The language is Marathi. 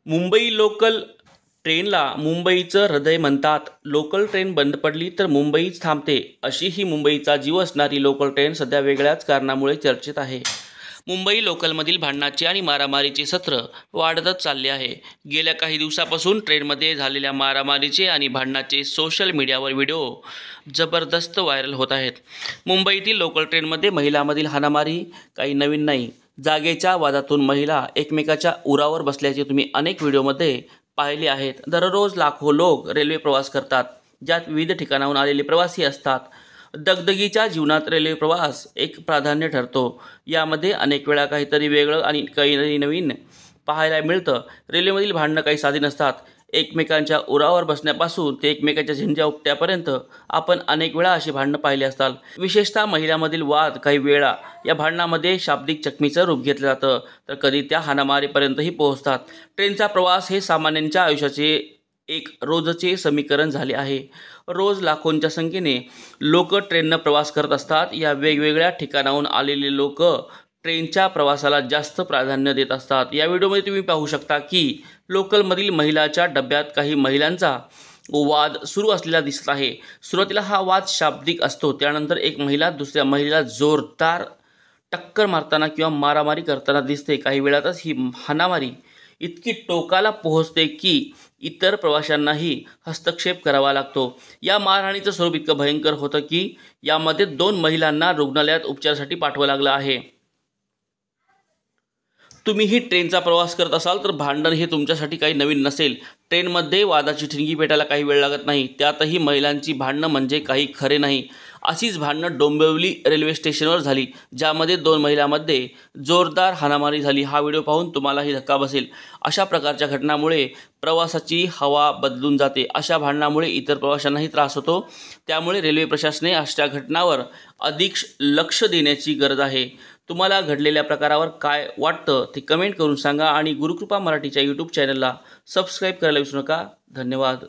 मुंबई लोकल ट्रेनला मुंबईचं हृदय म्हणतात. लोकल ट्रेन बंद पडली तर मुंबईच थांबते, अशी ही मुंबईचा जीव असणारी लोकल ट्रेन सध्या वेगळ्याच कारणामुळे चर्चेत आहे. मुंबई लोकलमधील भांडणाचे आणि मारामारीचे सत्र वाढतच चालले आहे. गेल्या काही दिवसापासून ट्रेनमध्ये झालेल्या मारामारीचे आणि भांडणाचे सोशल मीडियावर व्हिडिओ जबरदस्त व्हायरल होत आहेत. मुंबईतील लोकल ट्रेनमध्ये महिलांमधील हाणामारी काही नवीन नाही. जागेच्या वादातून महिला एकमेकाच्या उरावर बसल्याचे तुम्ही अनेक व्हिडिओमध्ये पाहिले आहेत. दररोज लाखो लोक रेल्वे प्रवास करतात, ज्यात विविध ठिकाणाहून आलेले प्रवासी असतात. दगदगीच्या जीवनात रेल्वे प्रवास एक प्राधान्य ठरतो. यामध्ये अनेक वेळा काहीतरी वेगळं आणि काही नवीन पाहायला मिळतं. रेल्वेमधील भांडणं काही साधी नसतात. एकमेकांच्या उरावर बसण्यापासून ते एकमेकांच्या झिंज्या उपट्यापर्यंत आपण अनेक वेळा अशी भांडणं पाहिली असतात. विशेषतः महिलांमधील वाद काही वेळा या भांडणामध्ये शाब्दिक चकमीचं रूप घेतलं जातं, तर कधी त्या हाणामारीपर्यंतही पोहोचतात. ट्रेनचा प्रवास हे सामान्यांच्या आयुष्याचे एक रोजचे समीकरण झाले आहे. रोज लाखोंच्या संख्येने लोक ट्रेननं प्रवास करत असतात. या वेगवेगळ्या ठिकाणाहून आलेले लोक ट्रेनच्या प्रवासाला जास्त प्राधान्य देत असतात. या व्हिडिओमध्ये तुम्ही पाहू शकता की लोकलमधील महिलाच्या डब्यात काही महिलांचा वाद सुरू असलेला दिसत आहे. सुरुवातीला हा वाद शाब्दिक असतो, त्यानंतर एक महिला दुसऱ्या महिलेला जोरदार टक्कर मारताना किंवा मारामारी करताना दिसते. काही वेळातच ही हाणामारी इतकी टोकाला पोहोचते की इतर प्रवाशांनाही हस्तक्षेप करावा लागतो. या मारहाणीचं स्वरूप इतकं भयंकर होतं की यामध्ये 2 महिलांना रुग्णालयात उपचारासाठी पाठवावं लागलं आहे. तुम्हीही ट्रेनचा प्रवास करत असाल तर भांडण हे तुमच्यासाठी काही नवीन नसेल. ट्रेनमध्ये वादाची ठिणगी पेटायला काही वेळ लागत नाही, त्यातही महिलांची भांडणं म्हणजे काही खरे नाही. अशीच भांडणं डोंबिवली रेल्वे स्टेशनवर झाली, ज्यामध्ये 2 महिलांमध्ये जोरदार हाणामारी झाली. हा व्हिडिओ पाहून तुम्हालाही धक्का बसेल. अशा प्रकारच्या घटनांमुळे प्रवासाची हवा बदलून जाते. अशा भांडणामुळे इतर प्रवाशांनाही त्रास होतो. त्यामुळे रेल्वे प्रशासनाने अशा घटनांवर अधिक लक्ष देण्याची गरज आहे. तुम्हाला घडलेल्या प्रकारावर काय वाटतं ते कमेंट करून सांगा आणि गुरुकृपा मराठीच्या यूट्यूब चॅनलला सबस्क्राईब करायला विसरू नका. धन्यवाद.